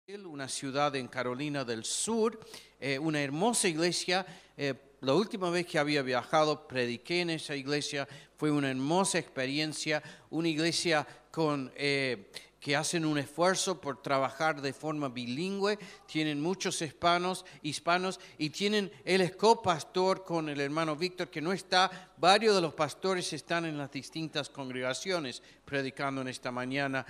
Una ciudad en Carolina del Sur, una hermosa iglesia. La última vez que había viajado, prediqué en esa iglesia. Fue una hermosa experiencia, una iglesia que hacen un esfuerzo por trabajar de forma bilingüe. Tienen muchos hispanos y tienen, él es copastor con el hermano Víctor, que no está. Varios de los pastores están en las distintas congregaciones predicando en esta mañana.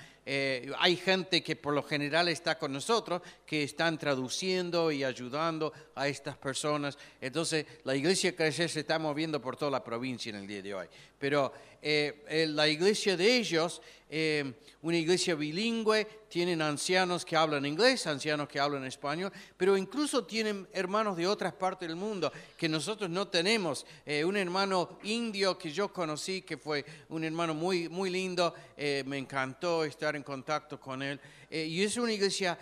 Hay gente que por lo general está con nosotros, que están traduciendo y ayudando a estas personas. Entonces, la iglesia Crecer se está moviendo por toda la provincia en el día de hoy. Pero la iglesia de ellos, una iglesia bilingüe, tienen ancianos que hablan inglés, ancianos que hablan español, pero incluso tienen hermanos de otras partes del mundo que nosotros no tenemos. Un hermano indio que yo conocí, que fue un hermano muy, muy lindo, me encantó estar en contacto con él. Y es una iglesia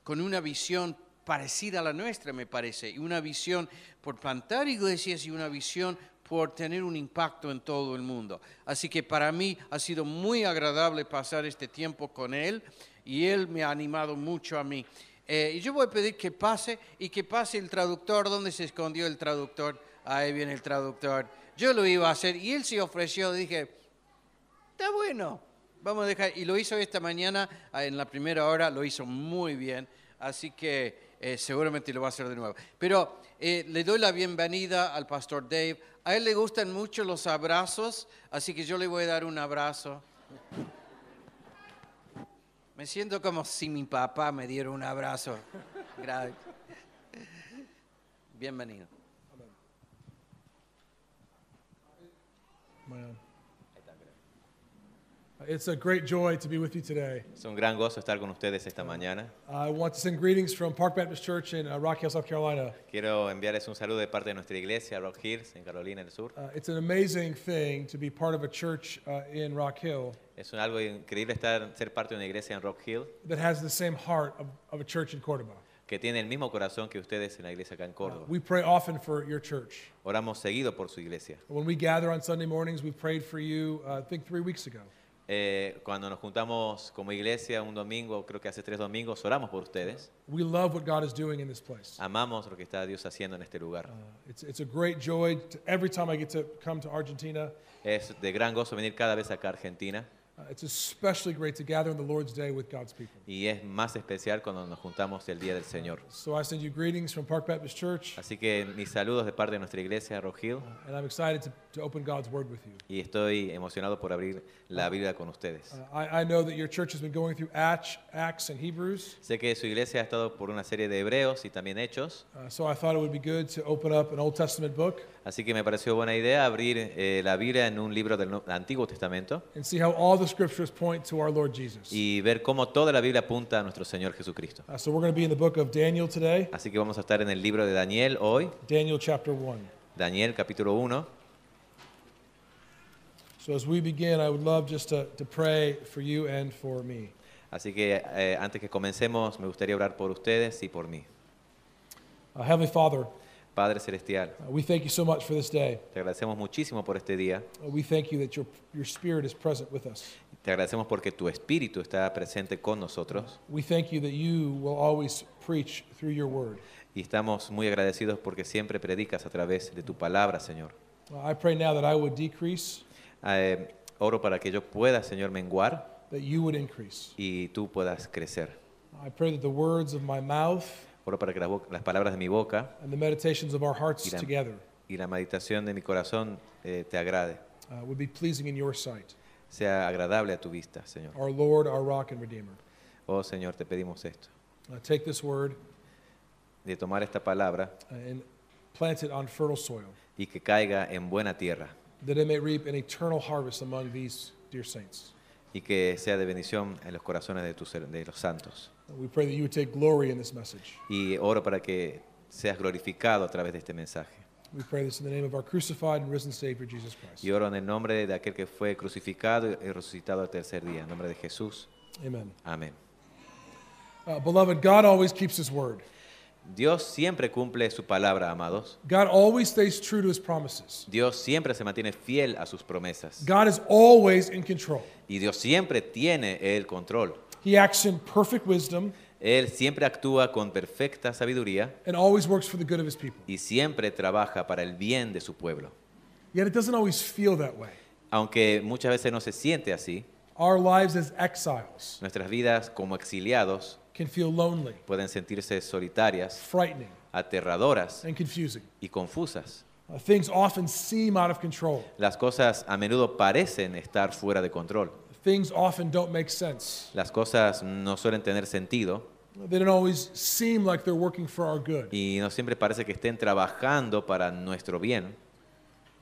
con una visión parecida a la nuestra, me parece, y una visión por plantar iglesias y una visión por tener un impacto en todo el mundo. Así que para mí ha sido muy agradable pasar este tiempo con él y él me ha animado mucho a mí. Y yo voy a pedir que pase y que pase el traductor. ¿Dónde se escondió el traductor? Ahí viene el traductor. Yo lo iba a hacer y él se ofreció. Dije, está bueno, vamos a dejar. Y lo hizo esta mañana, en la primera hora, lo hizo muy bien. Así que seguramente lo va a hacer de nuevo. Pero le doy la bienvenida al pastor Dave. A él le gustan mucho los abrazos, así que yo le voy a dar un abrazo. Me siento como si mi papá me diera un abrazo. Gracias. Bienvenido. It's a great joy to be with you today. Es un gran gozo estar con ustedes esta mañana. I want to send greetings from Park Baptist Church in Rock Hill, South Carolina. Quiero enviarles un saludo de parte de nuestra iglesia, Rock Hills, en Carolina del Sur. It's an amazing thing to be part of a church in Rock Hill Es algo increíble ser parte de una iglesia en Rock Hill that has the same heart of a church in Cordoba. que tiene el mismo corazón que ustedes en la iglesia acá en Córdoba. We pray often for your church. Oramos seguido por su iglesia. When we gather on Sunday mornings, we prayed for you, I think 3 weeks ago. Cuando nos juntamos como iglesia un domingo, creo que hace 3 domingos, oramos por ustedes. We love what God is doing in this place. Amamos lo que está Dios haciendo en este lugar. It's a great joy every time I get to come to Argentina. Es de gran gozo venir cada vez acá a Argentina. It's especially great to gather on the Lord's Day with God's people. Y es más especial cuando nos juntamos el Día del Señor. So I send you greetings from Park Baptist Church. Así que mis saludos de parte de nuestra iglesia, Rock Hill. And I'm excited to open God's Word with you. Y estoy emocionado por abrir la Biblia con ustedes. I know that your church has been going through Acts and Hebrews. Sé que su iglesia ha estado por una serie de hebreos y también hechos. So I thought it would be good to open up an Old Testament book. Así que me pareció buena idea abrir la Biblia en un libro del Antiguo Testamento And see how all the scriptures point to our Lord Jesus. y ver cómo toda la Biblia apunta a nuestro Señor Jesucristo. So we're going to be in the book of Daniel today. Así que vamos a estar en el libro de Daniel hoy, Daniel chapter 1. Daniel capítulo 1. So as we begin, I would love just to pray for you and for me. Así que antes que comencemos, me gustaría orar por ustedes y por mí. Heavenly Father, Padre Celestial, we thank you so much for this day. te agradecemos muchísimo por este día. We thank you that your Spirit is present with us. Te agradecemos porque tu Espíritu está presente con nosotros. We thank you that you will always preach through your word. Y estamos muy agradecidos porque siempre predicas a través de tu palabra, Señor. I pray now that I would decrease, Oro para que yo pueda, Señor, menguar that you would increase. y tú puedas crecer. I pray that the words of my mouth Oro para que las palabras de mi boca and the meditations of our hearts y la, together y la meditación de mi corazón te agrade, would be pleasing in your sight. sea agradable a tu vista, Señor. Our Lord, our rock and redeemer. Oh, Señor, te pedimos esto, Take this word de tomar esta palabra and plant it on fertile soil, y que caiga en buena tierra that it may reap an eternal harvest among these dear saints. y que sea de bendición en los corazones de los santos. We pray that you would take glory in this message. Y oro para que seas glorificado a través de este mensaje. We pray this in the name of our crucified and risen Savior, Jesus Christ. Y oro en el nombre de aquel que fue crucificado y resucitado al tercer día, en nombre de Jesús. Amen. Amén. Beloved, God always keeps his word. Dios siempre cumple su palabra, amados. God always stays true to his promises. Dios siempre se mantiene fiel a sus promesas. God is always in control. Y Dios siempre tiene el control. He acts in perfect wisdom Él siempre actúa con perfecta sabiduría and always works for the good of his people. y siempre trabaja para el bien de su pueblo. Yet it doesn't always feel that way. Aunque muchas veces no se siente así, Our lives as exiles nuestras vidas como exiliados can feel lonely, pueden sentirse solitarias, frightening, aterradoras and confusing. y confusas. Things often seem out of control. Las cosas a menudo parecen estar fuera de control. Things often don't make sense. Las cosas no suelen tener sentido They don't always seem like they're working for our good. y no siempre parece que estén trabajando para nuestro bien.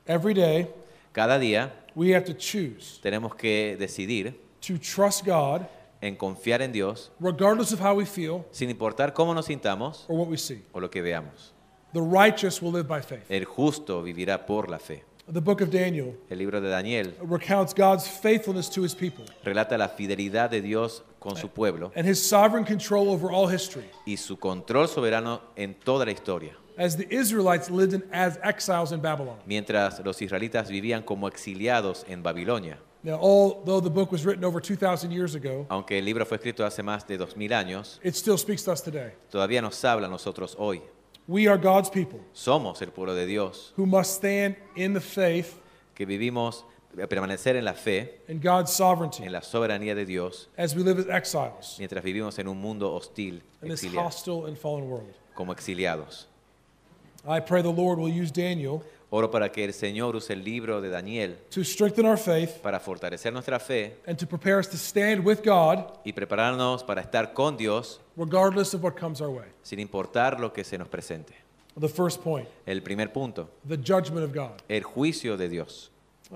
Every day, Cada día we have to choose tenemos que decidir to trust God en confiar en Dios regardless of how we feel sin importar cómo nos sintamos or what we see. o lo que veamos. The righteous will live by faith. El justo vivirá por la fe. The book of Daniel El libro de Daniel recounts God's faithfulness to his people relata la fidelidad de Dios con su pueblo and his sovereign control over all history. y su control soberano en toda la historia. As the Israelites lived as exiles in Babylon. Mientras los israelitas vivían como exiliados en Babilonia. Now, although the book was written over 2,000 years ago, Aunque el libro fue escrito hace más de 2000 años, it still speaks to us today. todavía nos habla a nosotros hoy. We are God's people Somos el pueblo de Dios who must stand in the faith que vivimos, permanecer en la fe, and God's sovereignty en la soberanía de Dios, as we live as exiles mientras vivimos en un mundo hostil, in this exiliado, hostile and fallen world. como exiliados. I pray the Lord will use Daniel Oro para que el Señor use el libro de Daniel to strengthen our faith para fortalecer nuestra fe and to prepare us to stand with God y prepararnos para estar con Dios regardless of what comes our way. sin importar lo que se nos presente. The first point, El primer punto, the judgment of God. el juicio de Dios.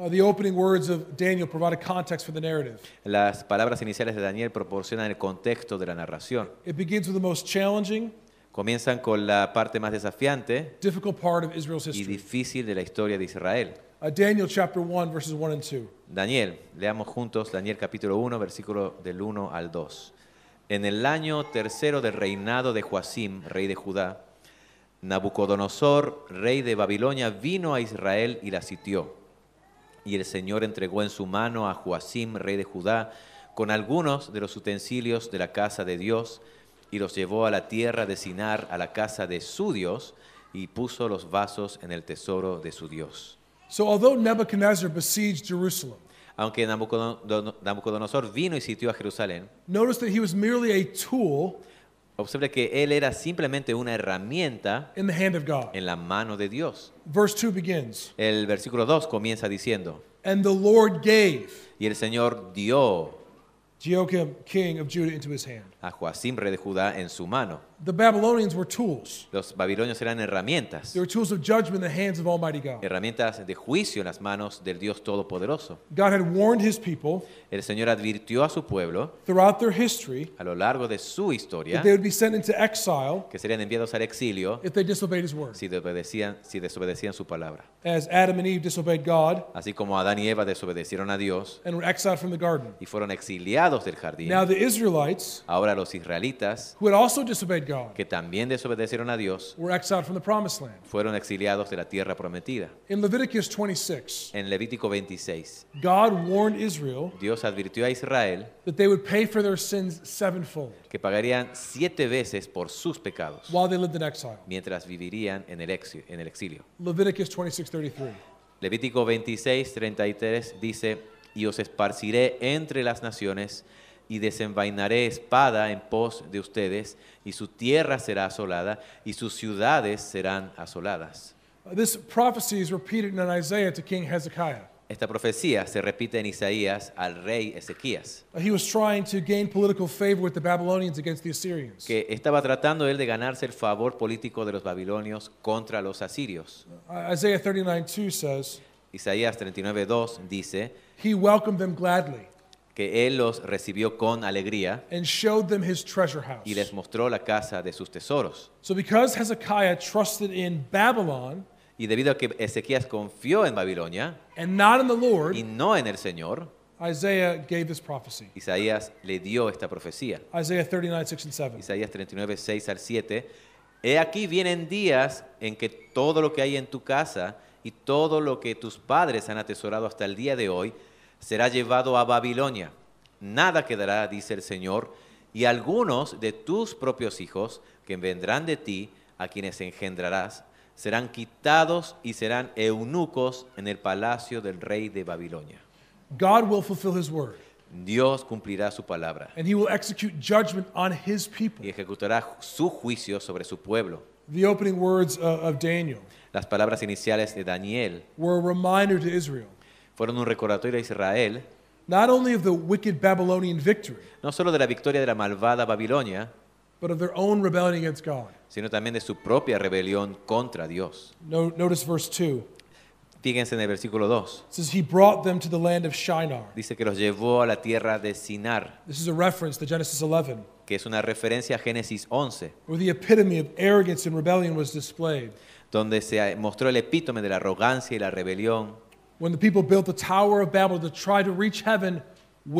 The opening words of Daniel provide a context for the narrative. Las palabras iniciales de Daniel proporcionan el contexto de la narración. It begins with the most challenging, Comienzan con la parte más desafiante difficult part of Israel's y history. difícil de la historia de Israel. Daniel chapter 1, verses 1 and 2. Daniel, leamos juntos Daniel capítulo 1, versículo del 1 al 2. En el año tercero del reinado de Joacim, rey de Judá, Nabucodonosor, rey de Babilonia, vino a Israel y la sitió. Y el Señor entregó en su mano a Joacim, rey de Judá, con algunos de los utensilios de la casa de Dios, y los llevó a la tierra de Sinar, a la casa de su Dios, y puso los vasos en el tesoro de su Dios. So, although Nebuchadnezzar besieged Jerusalem, Aunque Nabucodonosor vino y sitió a Jerusalén, notice that he was merely a tool observe que él era simplemente una herramienta in the hand of God. en la mano de Dios. Verse 2 begins, El versículo 2 comienza diciendo, and the Lord gave y el Señor dio Jehoiakim, king of Judah, into his hand. a Joacim, rey de Judá, en su mano. The Babylonians were tools. Los babilonios eran herramientas, They were tools of judgment in the hands of Almighty God. herramientas de juicio en las manos del Dios Todopoderoso. God had warned his people El Señor advirtió a su pueblo throughout their history a lo largo de su that historia they would be sent into exile que serían enviados al exilio if they disobeyed his word. si desobedecían su palabra. As Adam and Eve disobeyed God Así como Adán y Eva desobedecieron a Dios and were exiled from the garden. y fueron exiliados del jardín, Now the Israelites, Ahora los israelitas, who had also disobeyed God, que también desobedecieron a Dios, were exiled from the promised land. fueron exiliados de la tierra prometida. In Leviticus 26, En Levítico 26, God warned Israel Dios advirtió a Israel that they would pay for their sins sevenfold que pagarían 7 veces por sus pecados while they lived in exile. mientras vivirían en el exilio. Leviticus 26:33. Levítico 26, 33 dice, y os esparciré entre las naciones y desenvainaré espada en pos de ustedes, y su tierra será asolada, y sus ciudades serán asoladas. This prophecy is repeated in Isaiah to King Hezekiah. Esta profecía se repite en Isaías al rey Ezequías, He was trying to gain political favor with the Babylonians against the Assyrians. que estaba tratando él de ganarse el favor político de los babilonios contra los asirios. Isaiah 39:2 says, Isaías 39:2 dice He welcomed them gladly que él los recibió con alegría and showed them his treasure house. y les mostró la casa de sus tesoros. So because Hezekiah trusted in Babylon Y debido a que Ezequías confió en Babilonia and not in the Lord, y no en el Señor, Isaiah gave this prophecy. Isaías le dio esta profecía. Isaiah 39:6 and 7. Isaías 39, 6 al 7. He aquí vienen días en que todo lo que hay en tu casa y todo lo que tus padres han atesorado hasta el día de hoy será llevado a Babilonia. Nada quedará, dice el Señor, y algunos de tus propios hijos que vendrán de ti, a quienes engendrarás, serán quitados y serán eunucos en el palacio del rey de Babilonia. God will fulfill his word, Dios cumplirá su palabra and he will execute judgment on his people. y ejecutará su juicio sobre su pueblo. The opening words of Daniel Las palabras iniciales de Daniel were a reminder to Israel, fueron un recordatorio a Israel, not only of the wicked Babylonian victory, no solo de la victoria de la malvada Babilonia, but of their own rebellion against God. sino también de su propia rebelión contra Dios. Notice verse 2. Fíjense en el versículo 2. It says, he brought them to the land of Shinar. Dice que los llevó a la tierra de Sinar, This is a reference to Genesis 11, que es una referencia a Génesis 11, where the epitome of arrogance and rebellion was displayed. donde se mostró el epítome de la arrogancia y la rebelión, When the people built the Tower of Babel to try to reach heaven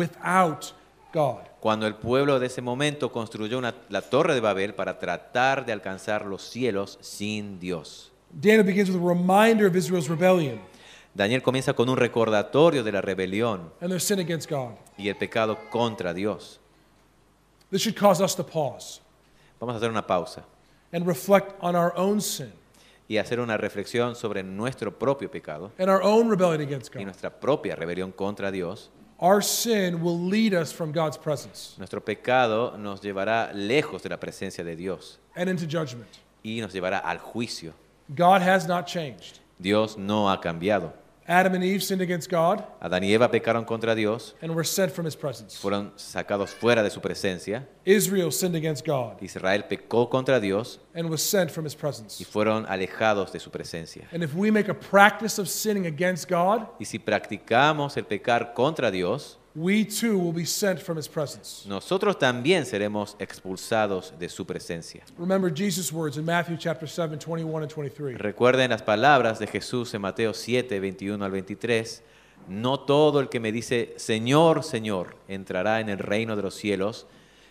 without God. cuando el pueblo de ese momento construyó la torre de Babel para tratar de alcanzar los cielos sin Dios. Daniel begins with a reminder of Israel's rebellion Daniel comienza con un recordatorio de la rebelión and their sin against God. y el pecado contra Dios. This should cause us to pause Vamos a hacer una pausa and reflect on our own sin y hacer una reflexión sobre nuestro propio pecado and our own rebellion against y God. nuestra propia rebelión contra Dios. Our sin will lead us from God's presence Nuestro pecado nos llevará lejos de la presencia de Dios and into judgment. y nos llevará al juicio. God has not changed. Dios no ha cambiado. Adam and Eve sinned against God Adán y Eva pecaron contra Dios, and were sent from his presence. fueron sacados fuera de su presencia. Israel sinned against God Israel pecó contra Dios and was sent from his y presence. fueron alejados de su presencia. And if we make a practice of sinning against God, Y si practicamos el pecar contra Dios, we too will be sent from his presence. nosotros también seremos expulsados de su presencia. Remember Jesus' words in Matthew chapter 7, 21 and 23. Recuerden las palabras de Jesús en Mateo 7, 21 al 23. No todo el que me dice, Señor, Señor, entrará en el reino de los cielos,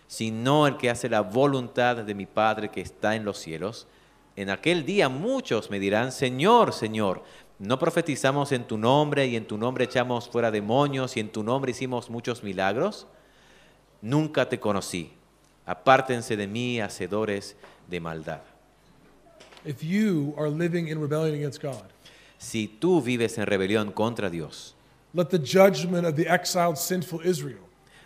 sino el que hace la voluntad de mi Padre que está en los cielos. En aquel día muchos me dirán, Señor, Señor, ¿no profetizamos en tu nombre y en tu nombre echamos fuera demonios y en tu nombre hicimos muchos milagros? Nunca te conocí. Apártense de mí, hacedores de maldad. If you are living in rebellion against God, Si tú vives en rebelión contra Dios, let the judgment of the exiled sinful Israel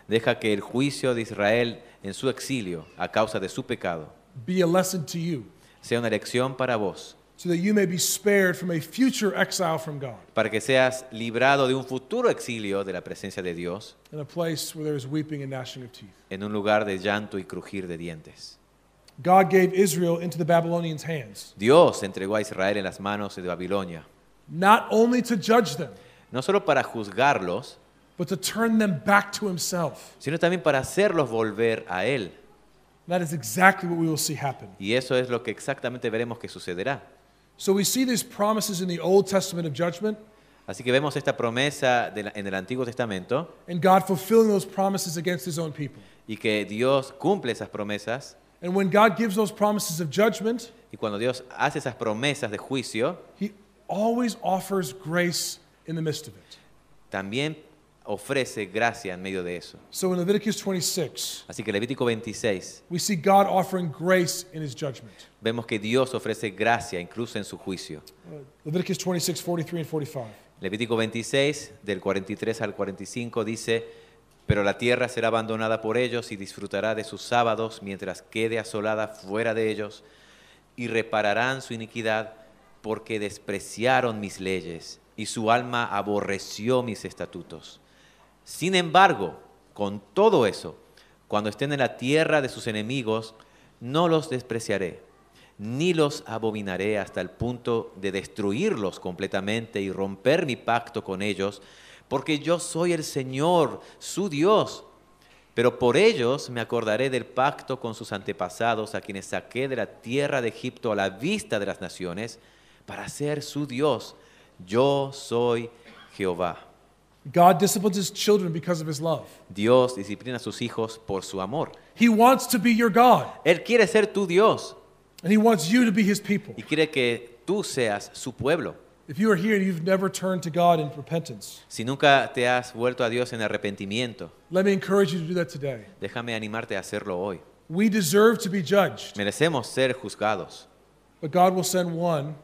deja que el juicio de Israel en su exilio a causa de su pecado be a lesson to you, sea una lección para vos, so that you may be spared from a future exile from God, para que seas librado de un futuro exilio de la presencia de Dios in a place where there is weeping and gnashing of teeth. en un lugar de llanto y crujir de dientes. God gave Israel into the Babylonians' hands, Dios entregó a Israel en las manos de Babilonia, not only to judge them, no solo para juzgarlos, but to turn them back to himself. sino también para hacerlos volver a Él. That is exactly what we will see happen. Y eso es lo que exactamente veremos que sucederá. So we see these promises in the Old Testament of judgment, Así que vemos esta promesa en el Antiguo Testamento and God fulfilling those promises against his own people. y que Dios cumple esas promesas. And when God gives those promises of judgment, Y cuando Dios hace esas promesas de juicio, he always offers grace in the midst of it. también ofrece gracia en medio de eso. So in Leviticus 26, Así que Levítico 26, we see God offering grace in his judgment. vemos que Dios ofrece gracia incluso en su juicio. Leviticus 26, 43 and 45. Levítico 26, del 43 al 45, dice, pero la tierra será abandonada por ellos y disfrutará de sus sábados mientras quede asolada fuera de ellos, y repararán su iniquidad porque despreciaron mis leyes y su alma aborreció mis estatutos. Sin embargo, con todo eso, cuando estén en la tierra de sus enemigos, no los despreciaré, ni los abominaré hasta el punto de destruirlos completamente y romper mi pacto con ellos, porque yo soy el Señor, su Dios. Pero por ellos me acordaré del pacto con sus antepasados, a quienes saqué de la tierra de Egipto a la vista de las naciones, para ser su Dios. Yo soy Jehová. God disciplines his children because of his love. Dios disciplina a sus hijos por su amor. He wants to be your God, Él quiere ser tu Dios and he wants you to be his people. y quiere que tú seas su pueblo. If you are here and you've never turned to God in repentance, Si nunca te has vuelto a Dios en arrepentimiento, let me encourage you to do that today. déjame animarte a hacerlo hoy. We deserve to be judged, Merecemos ser juzgados, but God will send one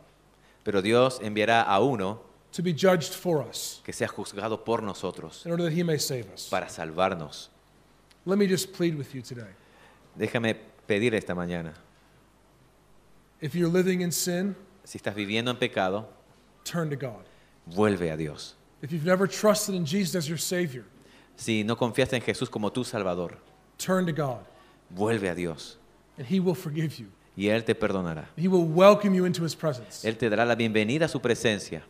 pero Dios enviará a uno to be judged for us que sea juzgado por nosotros in order that he may save us. para salvarnos. Let me just plead with you today. Déjame pedir esta mañana, If you're living in sin, si estás viviendo en pecado, turn to God. vuelve a Dios. If you've never trusted in Jesus as your Savior, Si no confiaste en Jesús como tu Salvador, turn to God, vuelve a Dios and he will forgive you. y Él te perdonará. He will welcome you into his presence. Él te dará la bienvenida a su presencia.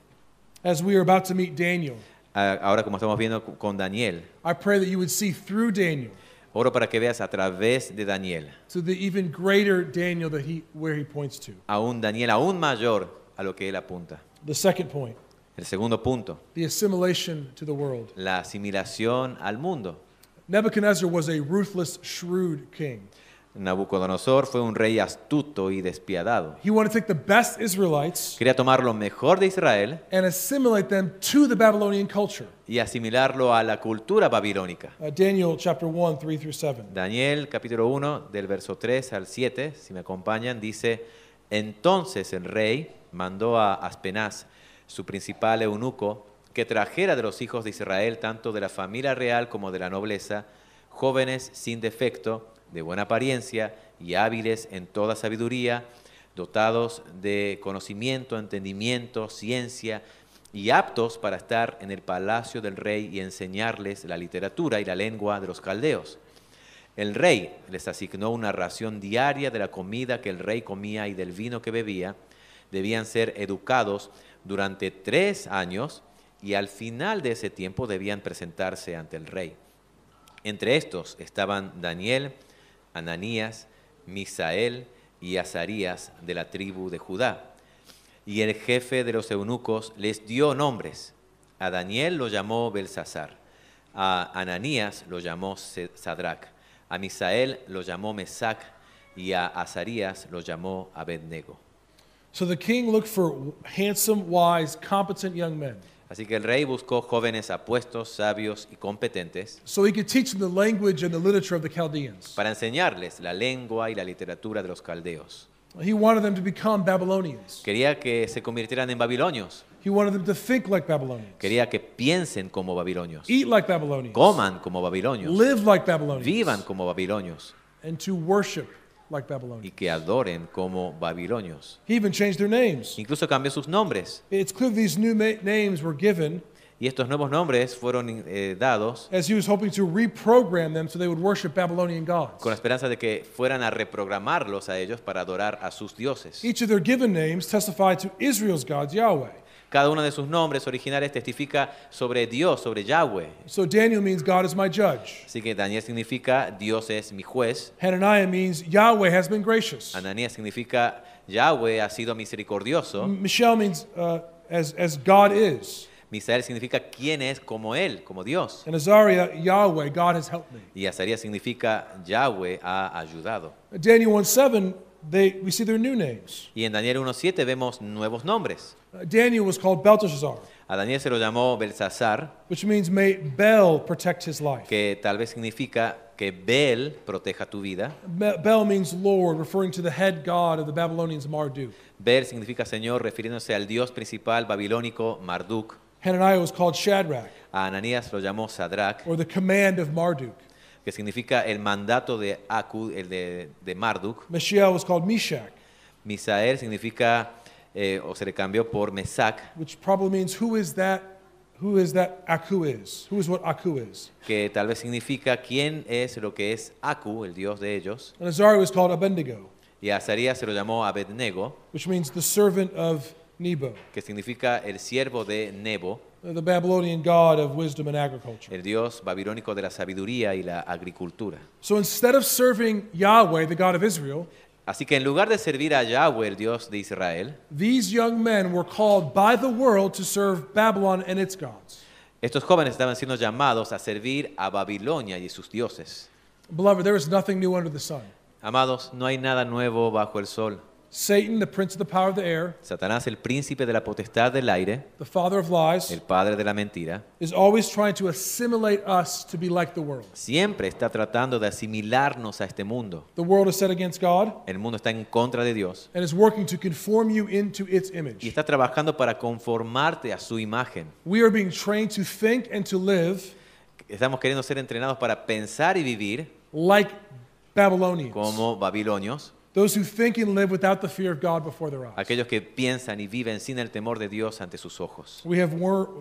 As we are about to meet Daniel, Ahora como estamos viendo con Daniel, I pray that you would see through Daniel oro para que veas a través de Daniel, to the even greater Daniel that where he points to. a un Daniel aún mayor a lo que él apunta. The second point, El segundo punto, the assimilation to the world. la asimilación al mundo. Nebuchadnezzar was a ruthless, shrewd king. Nabucodonosor fue un rey astuto y despiadado. He wanted to take the best Israelites Quería tomar lo mejor de Israel and assimilate them to the Babylonian culture. y asimilarlo a la cultura babilónica. Daniel chapter 1, 3 through 7. Daniel capítulo 1 del verso 3 al 7, si me acompañan, dice, entonces el rey mandó a Aspenaz, su principal eunuco, que trajera de los hijos de Israel, tanto de la familia real como de la nobleza, jóvenes sin defecto, de buena apariencia y hábiles en toda sabiduría, dotados de conocimiento, entendimiento, ciencia y aptos para estar en el palacio del rey y enseñarles la literatura y la lengua de los caldeos. El rey les asignó una ración diaria de la comida que el rey comía y del vino que bebía. Debían ser educados durante 3 años y al final de ese tiempo debían presentarse ante el rey. Entre estos estaban Daniel, Ananías, Misael y Azarías de la tribu de Judá. Y el jefe de los eunucos les dio nombres. A Daniel lo llamó Belsasar, a Ananías lo llamó Sadrac, a Misael lo llamó Mesac y a Azarías lo llamó Abednego. So the king looked for handsome, wise, competent young men Así que el rey buscó jóvenes apuestos, sabios y competentes so he could teach them the language and the literature of the Chaldeans. para enseñarles la lengua y la literatura de los caldeos. He wanted them to become Babylonians. Quería que se convirtieran en babilonios. He wanted them to think like Babylonians, Quería que piensen como babilonios, eat like Babylonians, coman como babilonios, live like Babylonians, vivan como babilonios and to worship like y Babylonians. que adoren como babilonios. He even changed their names. Incluso cambió sus nombres. It's clear these new names were given Y estos nuevos nombres fueron dados as he was hoping to reprogram them so they would worship Babylonian gods. con la esperanza de que fueran a reprogramarlos a ellos para adorar a sus dioses. Each of their given names testified to Israel's God, Yahweh. Cada uno de sus nombres originales testifica sobre Dios, sobre Yahweh. So Daniel means God is my judge. Así que Daniel significa Dios es mi juez. Hananiah means Yahweh has been gracious. Ananías significa Yahweh ha sido misericordioso. Mishael means as God is. Misael significa quién es como él, como Dios. And Azariah, Yahweh, God has helped me. Y Azarías significa Yahweh ha ayudado. Daniel 1:7, we see their new names. Y en Daniel 1:7 vemos nuevos nombres. Daniel was called Belteshazzar, A Daniel se lo llamó Belsasar, which means may Bel protect his life. que tal vez significa que Bel proteja tu vida. Bel means Lord, referring to the head god of the Babylonians, Marduk. Bel significa Señor, refiriéndose al dios principal babilónico Marduk. Hananiah was called Shadrach, A Ananías lo llamó Sadrach, or the command of Marduk. que significa el mandato de Aku, el de Marduk. Mishael was called Meshach, Misael significa, o se le cambió por Mesac, which probably means who is that Aku is? Who is what Aku is? que tal vez significa quién es lo que es Aku, el dios de ellos. And Azariah was called Abednego, Y a Azarías se lo llamó Abednego, which means the servant of Nebo, que significa el siervo de Nebo, the Babylonian god of wisdom and agriculture. el dios babilónico de la sabiduría y la agricultura. So instead of serving Yahweh, the God of Israel, Así que en lugar de servir a Yahweh, el Dios de Israel, these young men were called by the world to serve Babylon and its gods. estos jóvenes estaban siendo llamados a servir a Babilonia y sus dioses. Beloved, there is nothing new under the sun. Amados, no hay nada nuevo bajo el sol. Satan, the prince of the power of the air, Satanás, el príncipe de la potestad del aire, the father of lies, el padre de la mentira, is always trying to assimilate us to be like the world. siempre está tratando de asimilarnos a este mundo. The world is set against God El mundo está en contra de Dios and is working to conform you into its y image. está trabajando para conformarte a su imagen. We are being trained to think and to live Estamos queriendo ser entrenados para pensar y vivir like Babylonians, como babilonios, those who think and live without the fear of God before their eyes. aquellos que piensan y viven sin el temor de Dios ante sus ojos. We have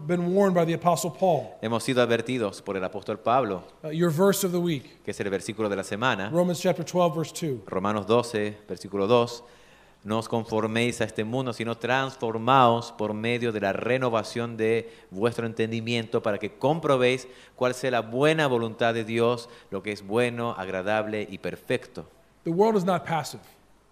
been warned by the Apostle Paul. Hemos sido advertidos por el apóstol Pablo, Your verse of the week, que es el versículo de la semana, Romans chapter 12, verse 2. Romanos 12, versículo 2. No os conforméis a este mundo, sino transformaos por medio de la renovación de vuestro entendimiento para que comprobéis cuál sea la buena voluntad de Dios, lo que es bueno, agradable y perfecto. The world is not passive.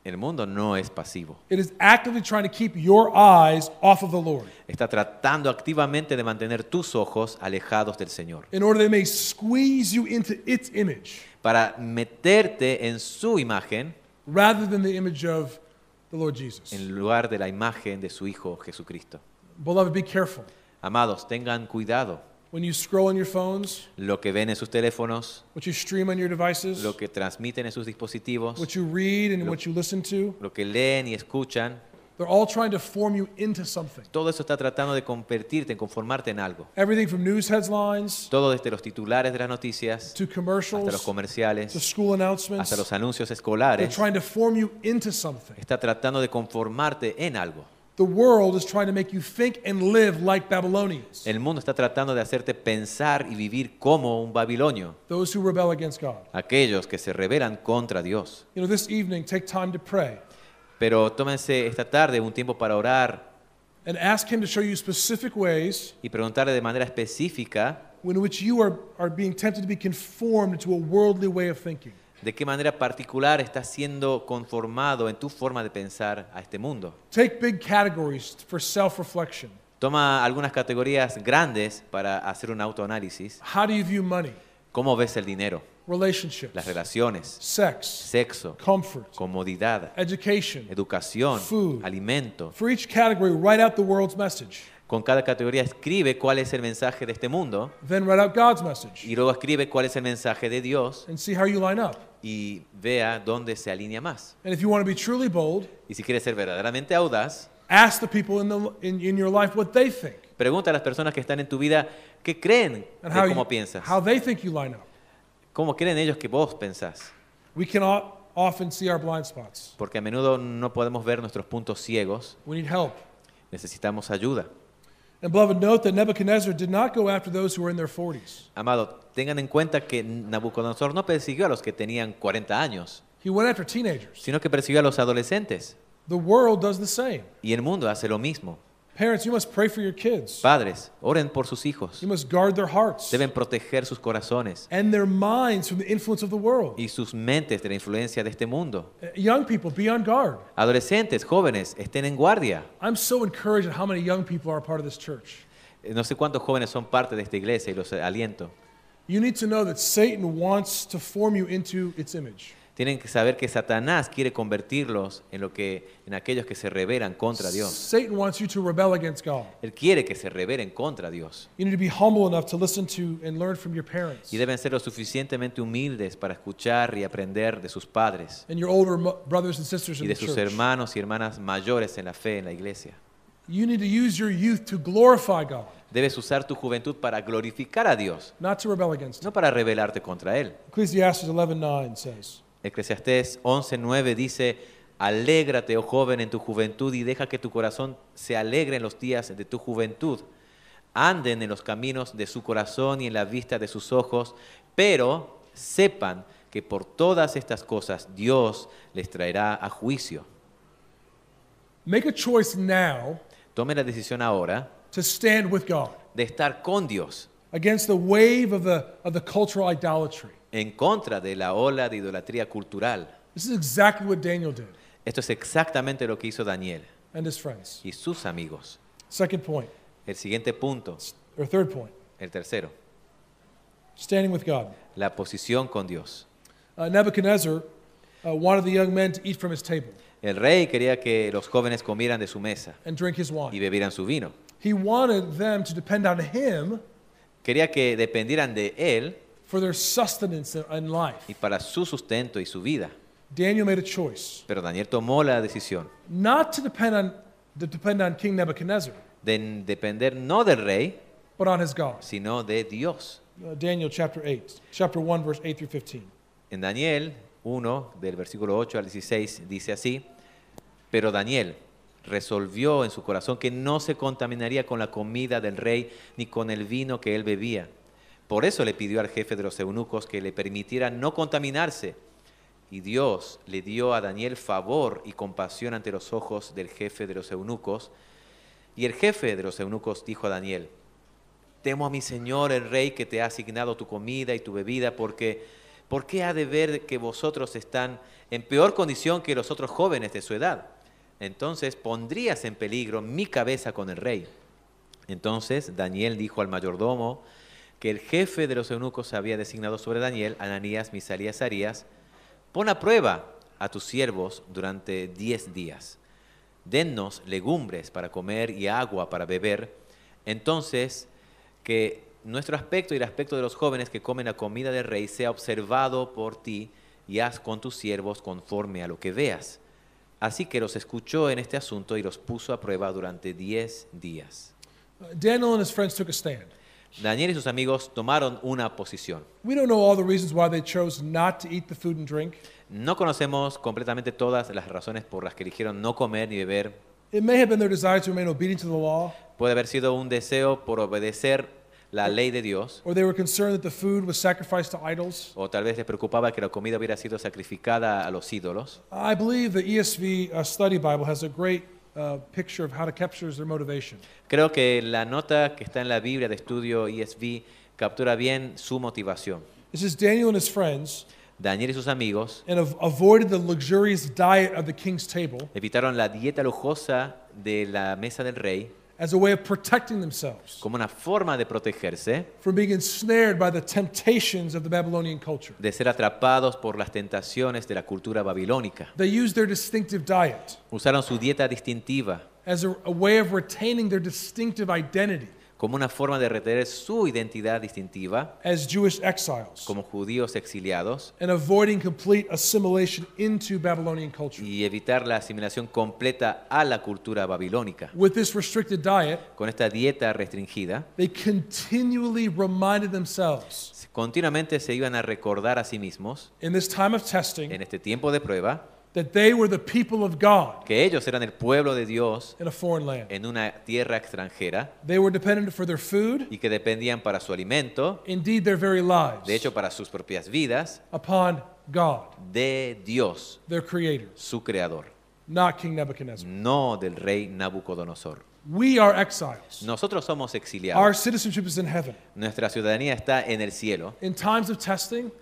El mundo no es pasivo. It is actively trying to keep your eyes off of the Lord Está tratando activamente de mantener tus ojos alejados del Señor, in order they may squeeze you into its image para meterte en su imagen rather than the image of the Lord Jesus. en lugar de la imagen de su Hijo Jesucristo. Beloved, be careful. Amados, tengan cuidado. When you scroll on your phones, Lo que ven en sus teléfonos, what you stream on your devices, lo que transmiten en sus dispositivos, what you read and what you listen to, lo que leen y escuchan, they're all trying to form you into something. todo eso está tratando de convertirte, en conformarte en algo. Everything from news headlines Todo desde los titulares de las noticias, to hasta los commercials to comerciales, school announcements, hasta los anuncios they're escolares, trying to form you into something. está tratando de conformarte en algo. The world is trying to make you think and live like Babylonians, El mundo está tratando de hacerte pensar y vivir como un babilonio, those who rebel against God. aquellos que se rebelan contra Dios. You know, this evening, take time to pray Pero tómense esta tarde un tiempo para orar and ask Him to show you specific ways y preguntarle de manera específica in which you are being tempted to be conformed to a worldly way of thinking. de qué manera particular estás siendo conformado en tu forma de pensar a este mundo. Take big categories for self-reflection. Toma algunas categorías grandes para hacer un autoanálisis. How do you view money, ¿Cómo ves el dinero? relationships, Las relaciones, sex, sexo, comfort, comodidad, education? educación, Food. alimento. For each category, write out the world's message. Con cada categoría escribe cuál es el mensaje de este mundo Then write out God's message y luego escribe cuál es el mensaje de Dios and see how you line up. y vea dónde se alinea más. And if you want to be truly bold, Y si quieres ser verdaderamente audaz, ask the people in your life what they think pregunta a las personas que están en tu vida qué creen and de cómo piensas. how they think you line up. ¿Cómo creen ellos que vos pensás? We cannot often see our blind spots. Porque a menudo no podemos ver nuestros puntos ciegos. We need help. Necesitamos ayuda. And beloved, note that Nebuchadnezzar did not go after those who were in their 40s. Amado, tengan en cuenta que Nabucodonosor no persiguió a los que tenían 40 años, He went after teenagers. sino que persiguió a los adolescentes. The world does the same. Y el mundo hace lo mismo. Parents, you must pray for your kids. Padres, oren por sus hijos. You must guard their hearts Deben proteger sus corazones and their minds from the influence of the world. y sus mentes de la influencia de este mundo. Young people, be on guard. Adolescentes, jóvenes, estén en guardia. I'm so encouraged at how many young people are part of this church. No sé cuántos jóvenes son parte de esta iglesia y los aliento. You need to know that Satan wants to form you into its image. Tienen que saber que Satanás quiere convertirlos en aquellos que se rebelan contra Dios. Satan wants you to rebel against God. Él quiere que se rebelen contra Dios. You need to be humble enough to listen to and learn from your parents Y deben ser lo suficientemente humildes para escuchar y aprender de sus padres and your older brothers and sisters y in de the sus church. hermanos y hermanas mayores en la fe en la iglesia. You need to use your youth to glorify God, Debes usar tu juventud para glorificar a Dios, not to rebel against Him. no para rebelarte contra Él. Ecclesiastes 11:9 says, Eclesiastés 11:9 dice, alégrate, oh joven, en tu juventud y deja que tu corazón se alegre en los días de tu juventud. Anden en los caminos de su corazón y en la vista de sus ojos, pero sepan que por todas estas cosas Dios les traerá a juicio. make a choice now Tome la decisión ahora to stand with God de estar con Dios against the wave of the cultural idolatry. en contra de la ola de idolatría cultural. This is exactly what Daniel did Esto es exactamente lo que hizo Daniel and his friends. y sus amigos. Second point, El siguiente punto, or third point, el tercero, standing with God. la posición con Dios. Nebuchadnezzar wanted the young men to eat from his table. El rey quería que los jóvenes comieran de su mesa and drink his y wine. bebieran su vino. He wanted them to depend on him Quería que dependieran de él for their sustenance in life. y para su sustento y su vida. Daniel made a choice Pero Daniel tomó la decisión not to depend on King Nebuchadnezzar, de depender no del rey, but on his God. sino de Dios. Daniel chapter 1, verse 8 through 15. En Daniel 1, del versículo 8 al 16, dice así: Pero Daniel resolvió en su corazón que no se contaminaría con la comida del rey ni con el vino que él bebía. Por eso le pidió al jefe de los eunucos que le permitiera no contaminarse. Y Dios le dio a Daniel favor y compasión ante los ojos del jefe de los eunucos. Y el jefe de los eunucos dijo a Daniel: Temo a mi señor el rey que te ha asignado tu comida y tu bebida, porque ¿por qué ha de ver que vosotros están en peor condición que los otros jóvenes de su edad? Entonces pondrías en peligro mi cabeza con el rey. Entonces Daniel dijo al mayordomo que el jefe de los eunucos había designado sobre Daniel, Ananías, Misael y Azarías: Pon a prueba a tus siervos durante 10 días. Dennos legumbres para comer y agua para beber. Entonces, que nuestro aspecto y el aspecto de los jóvenes que comen la comida del rey sea observado por ti, y haz con tus siervos conforme a lo que veas. Así que los escuchó en este asunto y los puso a prueba durante 10 días. Daniel and his friends took a stand. Daniel y sus amigos tomaron una posición. We don't know all the reasons why they chose not to eat the food and drink. No conocemos completamente todas las razones por las que eligieron no comer ni beber. It may have been their desire to remain obedient to the law, Puede haber sido un deseo por obedecer la ley de Dios, or they were concerned that the food was sacrificed to idols. o tal vez les preocupaba que la comida hubiera sido sacrificada a los ídolos. I believe the ESV Study Bible has a great picture of how to capture their motivation. Creo que la nota que está en la Biblia de estudio ESV captura bien su motivación. It says Daniel and his friends Daniel y sus amigos avoided the luxurious diet of the king's table evitaron la dieta lujosa de la mesa del rey as a way of protecting themselves como una forma de protegerse from being ensnared by the temptations of the Babylonian culture. de ser atrapados por las tentaciones de la cultura babilónica. They used their distinctive diet Usaron su dieta distintiva as a way of retaining their distinctive identity como una forma de retener su identidad distintiva as Jewish exiles como judíos exiliados and avoiding complete assimilation into Babylonian culture. y evitar la asimilación completa a la cultura babilónica. With this restricted diet, Con esta dieta restringida, they continually reminded themselves continuamente se iban a recordar a sí mismos, in this time of testing en este tiempo de prueba, that they were the people of God que ellos eran el pueblo de Dios in a foreign land. en una tierra extranjera They were dependent for their food, y que dependían para su alimento, indeed their very lives, de hecho para sus propias vidas, upon God, de Dios, their creator, su creador, not King Nebuchadnezzar. no del rey Nabucodonosor. We are exiles. Nosotros somos Our exiliados. citizenship is in heaven. Nuestra ciudadanía está en el cielo In times of testing,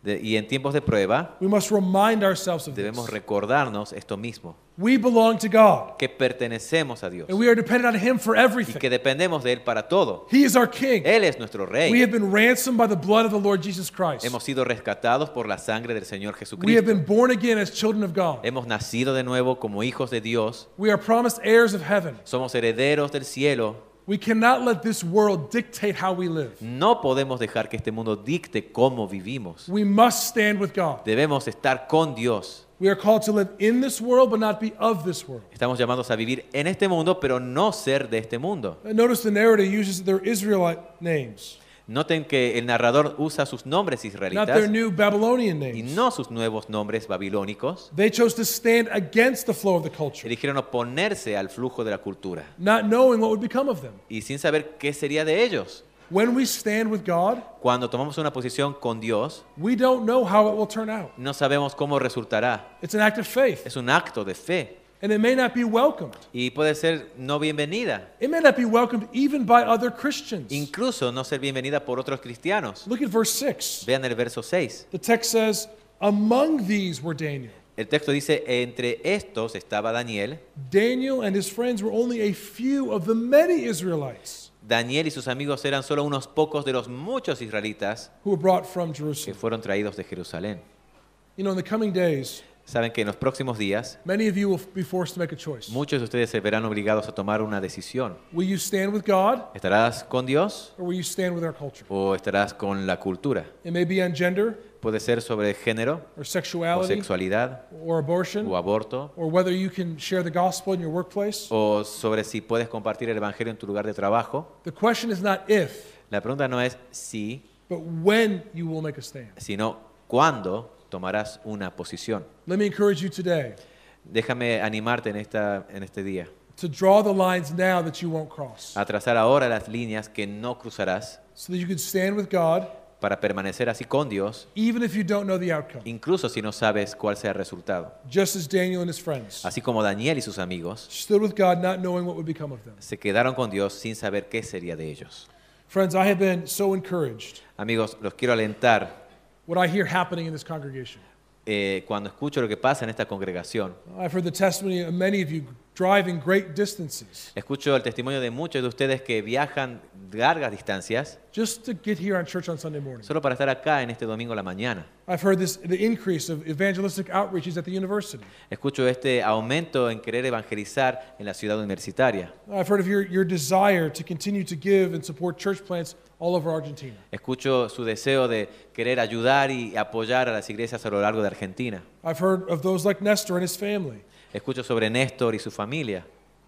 y en tiempos de prueba we must remind ourselves of debemos this. recordarnos esto mismo, We belong to God, que pertenecemos a Dios and we are dependent on Him for y everything. que dependemos de Él para todo. He is our King. Él es nuestro We rey. have been ransomed by the blood of the Lord Jesus Christ. Hemos sido rescatados por la sangre del Señor We have Jesucristo. been born again as children of God. Hemos nacido de nuevo como hijos de Dios. We are promised heirs of heaven. Somos herederos del cielo. We cannot let this world dictate how we live. No podemos dejar que este mundo dicte cómo vivimos. We must stand with God. Debemos estar con Dios. We are called to live in this world, but not be of this world. Estamos llamados a vivir en este mundo, pero no ser de este mundo. Notice the narrator uses their Israelite names, Noten que el narrador usa sus nombres not their israelitas new Babylonian y names. no sus nuevos nombres babilónicos. They chose to stand against the flow of the culture, Eligieron oponerse al flujo de la cultura not knowing what would become of them. y sin saber qué sería de ellos. When we stand with God, Cuando tomamos una posición con Dios, we don't know how it will turn out. no sabemos cómo resultará. It's an act of faith, Es un acto de fe and it may not be welcomed. y puede ser no bienvenida, It may not be welcomed even by other Christians. incluso no ser bienvenida por otros cristianos. Look at verse 6. Vean el verso 6. The text says, among these were Daniel. El texto dice, entre estos estaba Daniel. Daniel and his friends were only a few of the many Israelites Daniel y sus amigos eran solo unos pocos de los muchos israelitas who were brought from que Jerusalem. fueron traídos de Jerusalén. You know, in the coming days, Saben que en los próximos días many of you will be forced to make a choice. muchos de ustedes se verán obligados a tomar una decisión. Will you stand with God ¿Estarás con Dios or will you stand with our culture? o estarás con la cultura? It may be on gender Puede ser sobre género or o sexuality sexualidad or abortion o aborto, or whether you can share the gospel in your workplace. o sobre si puedes compartir el evangelio en tu lugar de trabajo. The question is not if, La pregunta no es si, but when you will make a stand. sino cuándo tomarás una posición. Let me encourage you today Déjame animarte en este día to draw the lines now that you won't cross, a trazar ahora las líneas que no cruzarás so that you can stand with God para permanecer así con Dios, even if you don't know the outcome. incluso si no sabes cuál sea el resultado. Just as Daniel and his friends Así como Daniel y sus amigos stood with God not knowing what would become of them. se quedaron con Dios sin saber qué sería de ellos. Friends, I have been so encouraged Amigos, los quiero alentar what I hear happening in this congregation. cuando escucho lo que pasa en esta congregación. I've heard the testimony of many of you driving great distances Escucho el testimonio de muchos de ustedes que viajan largas distancias just to get here on church on Sunday morning. solo para estar acá en este domingo a la mañana. I've heard the increase of evangelistic outreaches at the university. Escucho este aumento en querer evangelizar en la ciudad universitaria. I've heard of your desire to continue to give and support church plants all over Argentina. Escucho su deseo de querer ayudar y apoyar a las iglesias a lo largo de Argentina. I've heard of those like Nestor and his family Escucho sobre Néstor y su familia.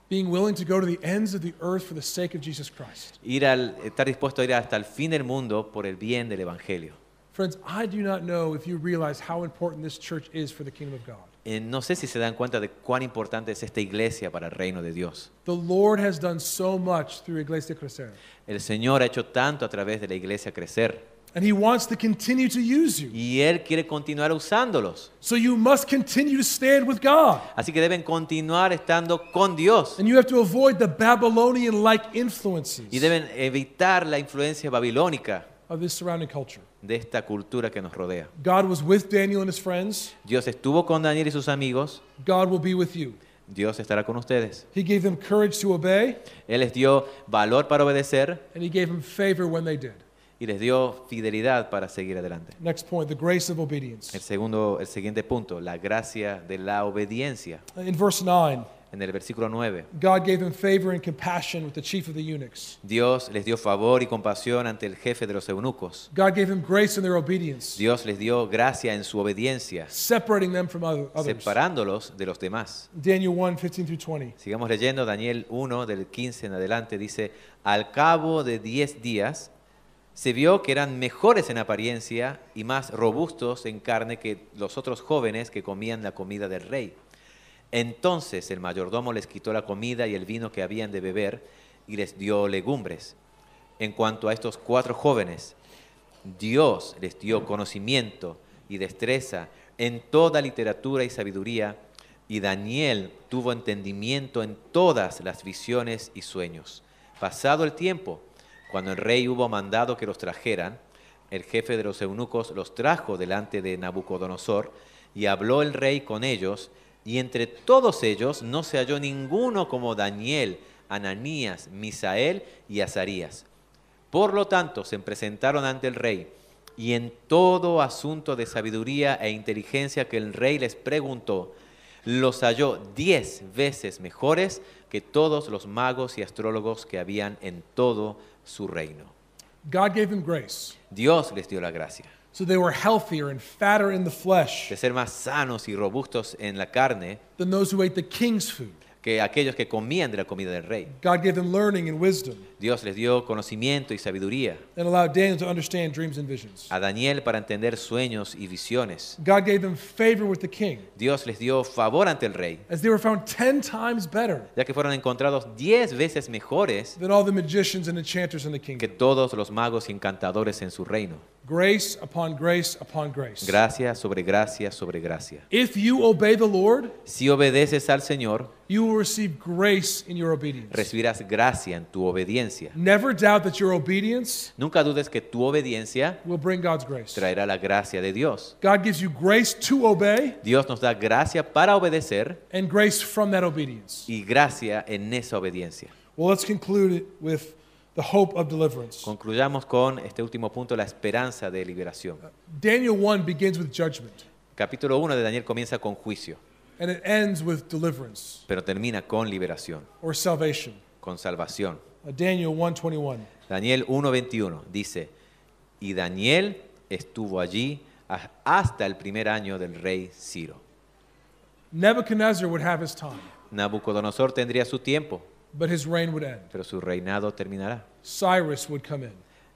being willing to go to the ends of the earth for the sake of Jesus Christ. Estar dispuesto a ir hasta el fin del mundo por el bien del Evangelio. Friends, I do not know if you realize how important this church is for the kingdom of God. No sé si se dan cuenta de cuán importante es esta iglesia para el reino de Dios. The Lord has done so much through Iglesia Crecer, El Señor ha hecho tanto a través de la iglesia crecer and He wants to continue to use you. y Él quiere continuar usándolos. So you must continue to stand with God. Así que deben continuar estando con Dios And you have to avoid the Babylonian-like influences y deben evitar la influencia babilónica of this surrounding culture. de esta cultura que nos rodea. God was with Daniel and his friends. Dios estuvo con Daniel y sus amigos. God will be with you. Dios estará con ustedes. He gave them courage to obey, Él les dio valor para obedecer and He gave them favor when they did. y les dio fidelidad para seguir adelante. Next point, the grace of obedience. El siguiente punto, la gracia de la obediencia. In verse 9, En el versículo 9, God gave them favor and compassion with the chief of the eunuchs. Dios les dio favor y compasión ante el jefe de los eunucos. God gave them grace in their obedience, Dios les dio gracia en su obediencia, separating them from others. separándolos de los demás. Daniel 1, 15 through 20. Sigamos leyendo Daniel 1 del 15 en adelante. Dice, al cabo de 10 días se vio que eran mejores en apariencia y más robustos en carne que los otros jóvenes que comían la comida del rey. Entonces el mayordomo les quitó la comida y el vino que habían de beber y les dio legumbres. En cuanto a estos 4 jóvenes, Dios les dio conocimiento y destreza en toda literatura y sabiduría, y Daniel tuvo entendimiento en todas las visiones y sueños. Pasado el tiempo, cuando el rey hubo mandado que los trajeran, el jefe de los eunucos los trajo delante de Nabucodonosor, y habló el rey con ellos, y entre todos ellos no se halló ninguno como Daniel, Ananías, Misael y Azarías. Por lo tanto, se presentaron ante el rey, y en todo asunto de sabiduría e inteligencia que el rey les preguntó, los halló 10 veces mejores que todos los magos y astrólogos que habían en todo su reino. God gave them grace, Dios les dio la gracia so they were healthier and fatter in the flesh de ser más sanos y robustos en la carne than those who ate the king's food. que aquellos que comían de la comida del rey. God gave them learning and wisdom Dios les dio conocimiento y sabiduría and allowed Daniel to understand dreams and visions. a Daniel para entender sueños y visiones. God gave them favor with the king, Dios les dio favor ante el rey, as they were found 10 times better ya que fueron encontrados 10 veces mejores than all the magicians and enchanters in the que kingdom. todos los magos y encantadores en su reino. Grace upon grace upon grace. Gracia sobre gracia sobre gracia. If you obey the Lord, Si obedeces al Señor, you will receive grace in your obedience. recibirás gracia en tu obediencia. Never doubt that your obedience Nunca dudes que tu obediencia will bring God's grace. traerá la gracia de Dios. God gives you grace to obey Dios nos da gracia para obedecer and grace from that obedience. y gracia en esa obediencia. Well, let's conclude it with the hope of deliverance. Concluyamos con este último punto, la esperanza de liberación. Daniel 1 begins with judgment. Capítulo 1 de Daniel comienza con juicio, and it ends with deliverance pero termina con liberación, or salvation. con salvación. Daniel 1:21. Daniel 1:21 dice, y Daniel estuvo allí hasta el primer año del rey Ciro. Nebuchadnezzar would have his time, Nabucodonosor tendría su tiempo, but his reign would end. pero su reinado terminará. Cyrus would come in.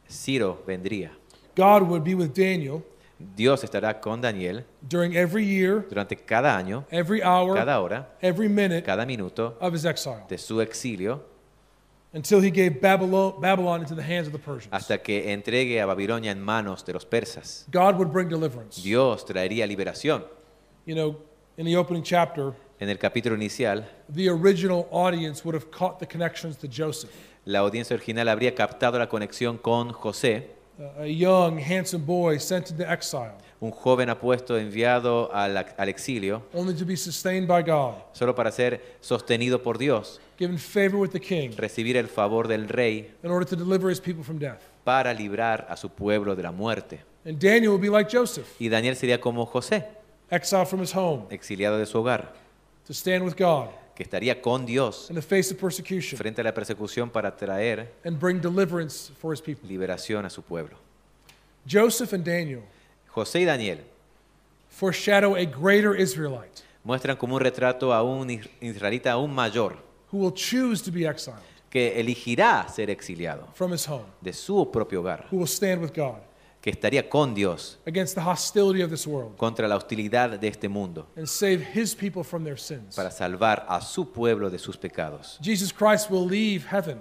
Ciro vendría. God would be with Daniel Dios estará con Daniel during every year, durante cada año, every hour, cada hora, every minute cada minuto of his exile, de su exilio, until he gave Babylon into the hands of the Persians. hasta que entregue a Babilonia en manos de los persas. God would bring deliverance. Dios traería liberación. You know, in the opening chapter, En el capítulo inicial, the original audience would have caught the connections to Joseph, la audiencia original habría captado la conexión con José, a young, handsome boy sent into exile, un joven apuesto enviado al exilio, only to be sustained by God, solo para ser sostenido por Dios, given favor with the king recibir el favor del rey in order to deliver his people from death. para librar a su pueblo de la muerte. And Daniel would be like Joseph, Y Daniel sería como José, exiled from his home, exiliado de su hogar, to stand with God que estaría con Dios in the face of persecution frente a la persecución para traer and bring deliverance for his people. liberación a su pueblo. Joseph and Daniel José y Daniel foreshadow a greater Israelite muestran como un retrato a un israelita aún mayor who will choose to be exiled que elegirá ser exiliado from his home, de su propio hogar, who will stand with God que estaría con Dios against the hostility of this world contra la hostilidad de este mundo and save his people from their sins. para salvar a su pueblo de sus pecados. Jesus Christ will leave heaven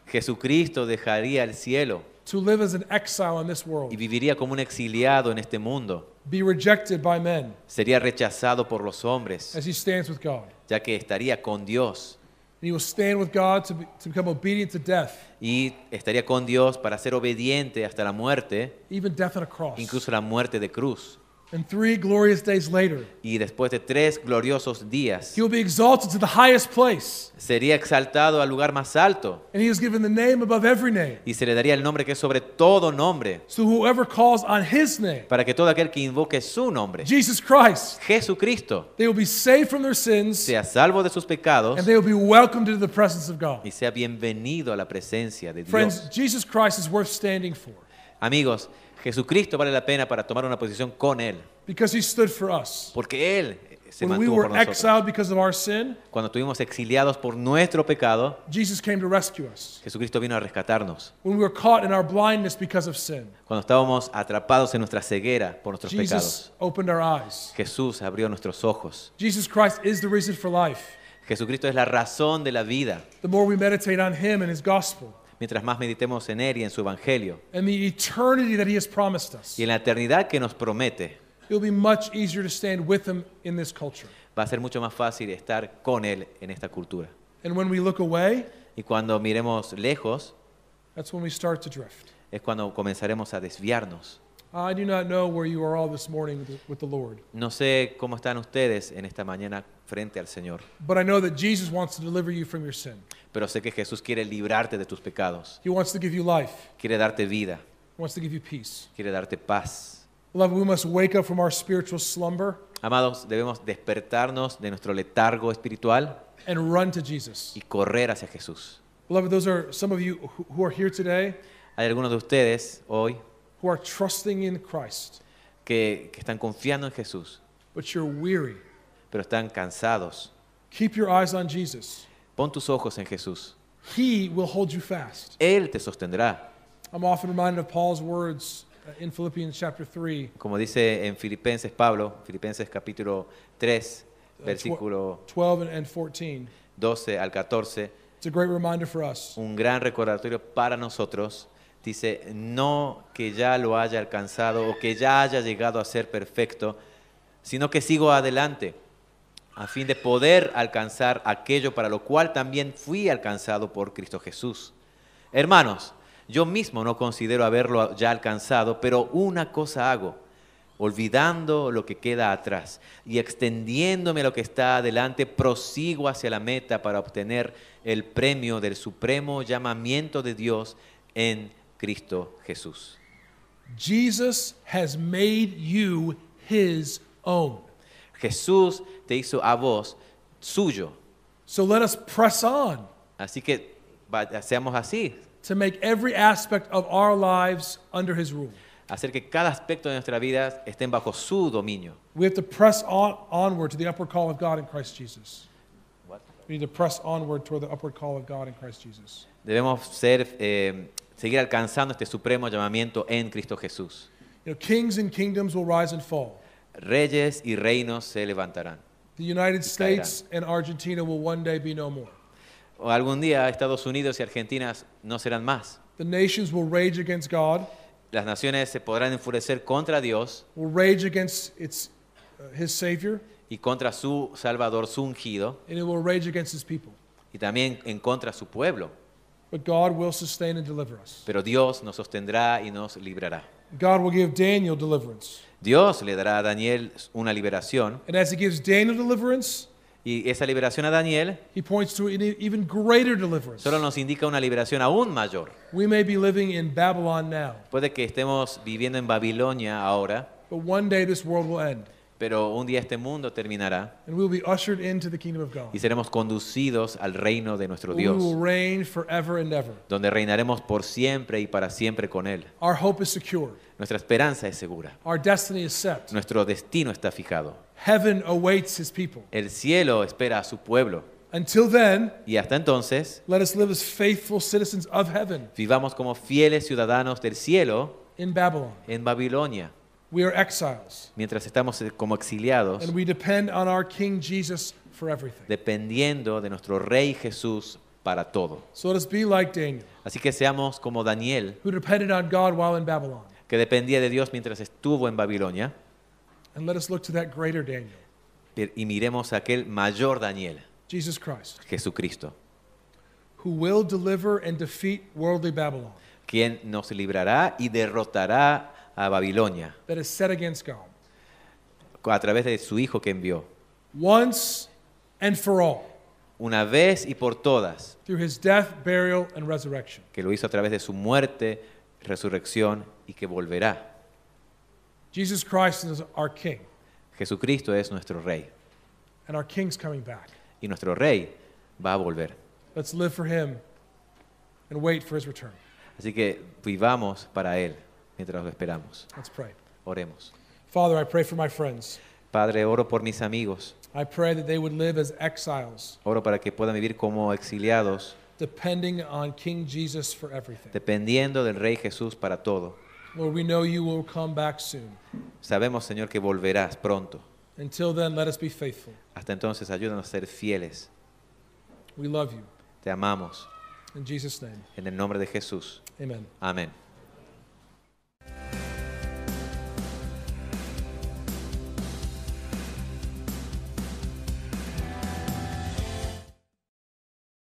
Jesucristo dejaría el cielo to live as an exile in this y world, viviría como un exiliado en este mundo. be rejected by men Sería rechazado por los hombres, as he stands with God. ya que estaría con Dios And he will stand with God to become obedient to death, y estaría con Dios para ser obediente hasta la muerte, even death on a cross. incluso la muerte de cruz. And 3 glorious days later, Y después de 3 gloriosos días, he will be exalted to the highest place. sería exaltado al lugar más alto And he is given the name above every name. y se le daría el nombre que es sobre todo nombre, So whoever calls on his name, para que todo aquel que invoque su nombre, Jesus Christ, Jesucristo, they will be saved from their sins sea salvo de sus pecados and they will be welcomed into the presence of God. y sea bienvenido a la presencia de Friends, Dios. Jesus Christ is worth standing for Amigos, Jesucristo vale la pena para tomar una posición con Él, because he stood for us. porque Él se When we mantuvo were por nosotros. exiled because of our sin, Cuando estuvimos exiliados por nuestro pecado, Jesus came to rescue us. Jesucristo vino a rescatarnos. When we were caught in our blindness because of sin, Cuando estábamos atrapados en nuestra ceguera por nuestros Jesus pecados, opened our eyes. Jesús abrió nuestros ojos. Jesus Christ is the reason for life. Jesucristo es la razón de la vida. The more we meditate on him and his gospel Mientras más meditemos en Él y en su Evangelio, and the eternity that he has promised us, y en la eternidad que nos promete, it will be much easier to stand with him in this culture. va a ser mucho más fácil estar con Él en esta cultura. And when we look away, Y cuando miremos lejos, that's when we start to drift. es cuando comenzaremos a desviarnos. I do not know where you are all this morning with the Lord, No sé cómo están ustedes en esta mañana frente al Señor, but I know that Jesus wants to deliver you from your sin. pero sé que Jesús quiere librarte de tus pecados, He wants to give you life. quiere darte vida, He wants to give you peace. quiere darte paz. Beloved, we must wake up from our spiritual slumber Amados, debemos despertarnos de nuestro letargo espiritual and run to Jesus. y correr hacia Jesús. Beloved, those are some of you who are here today Hay algunos de ustedes hoy who are trusting in Christ, que están confiando en Jesús, but you're weary. pero están cansados. Keep your eyes on Jesus. Pon tus ojos en Jesús. He will hold you fast. Él te sostendrá. I'm often reminded of Paul's words in Philippians chapter 3, Como dice en Filipenses Pablo, Filipenses capítulo 3, versículo 12 and 14. 12 al 14, It's a great reminder for us. un gran recordatorio para nosotros. Dice, no que ya lo haya alcanzado o que ya haya llegado a ser perfecto, sino que sigo adelante a fin de poder alcanzar aquello para lo cual también fui alcanzado por Cristo Jesús. Hermanos, yo mismo no considero haberlo ya alcanzado, pero una cosa hago, olvidando lo que queda atrás y extendiéndome a lo que está adelante, prosigo hacia la meta para obtener el premio del supremo llamamiento de Dios en Cristo Jesús. Jesus has made you his own. Jesús te hizo a vos suyo. So let us press on Así que seamos así, to make every aspect of our lives under his rule. hacer que cada aspecto de nuestra vida estén bajo su dominio. We have to press onward to the upward call of God in Christ Jesus. We need to press onward toward the upward call of God in Christ Jesus. Debemos seguir alcanzando este supremo llamamiento en Cristo Jesús. You know, kings and kingdoms will rise and fall. Reyes y reinos se levantarán. The United caerán. States and Argentina will one day be no more. O algún día Estados Unidos y Argentina no serán más. The nations will rage against God, Las naciones se podrán enfurecer contra Dios will rage against his Savior, y contra su Salvador, su ungido, and it will rage against his people. y también en contra de su pueblo. But God will sustain and deliver us. Pero Dios nos sostendrá y nos librará. God will give Daniel deliverance. Dios le dará a Daniel una liberación, And as he gives Daniel deliverance, y esa liberación a Daniel he points to an even greater deliverance. solo nos indica una liberación aún mayor. We may be living in Babylon now, Puede que estemos viviendo en Babilonia ahora, but one day this world will end, pero un día este mundo terminará and we will be ushered into the kingdom of God. y seremos conducidos al reino de nuestro We will Dios, reign forever and ever. donde reinaremos por siempre y para siempre con Él. Our hope is secure. Nuestra esperanza es segura. Our destiny is set. Nuestro destino está fijado. Heaven awaits his people. El cielo espera a su pueblo. Until then, Y hasta entonces, let us live as faithful citizens of heaven vivamos como fieles ciudadanos del cielo in Babylon. en Babilonia, We are exiles, mientras estamos como exiliados, and we depend on our King Jesus for everything. dependiendo de nuestro Rey Jesús para todo. So let us be like Daniel, Así que seamos como Daniel, who depended on God while in Babylon. que dependía de Dios mientras estuvo en Babilonia, And let us look to that greater Daniel, y miremos a aquel mayor Daniel, Jesus Christ, Jesucristo, who will deliver and defeat worldly Babylon quien nos librará y derrotará a Babilonia that is set against God, a través de su Hijo que envió, once and for all, una vez y por todas, through his death, burial, and resurrection. que lo hizo a través de su muerte, resurrección y que volverá. Jesus Christ is our King, Jesucristo es nuestro Rey and our King's coming back. y nuestro Rey va a volver. Let's live for him and wait for his return. Así que vivamos para Él mientras lo esperamos. Let's pray. Oremos. Father, I pray for my friends. Padre, oro por mis amigos. I pray that they would live as exiles, Oro para que puedan vivir como exiliados, depending on King Jesus for everything. dependiendo del Rey Jesús para todo. Lord, we know you will come back soon. Sabemos, Señor, que volverás pronto. Until then, let us be faithful. Hasta entonces, ayúdanos a ser fieles. We love you. Te amamos. In Jesus' name, En el nombre de Jesús. amen. Amén.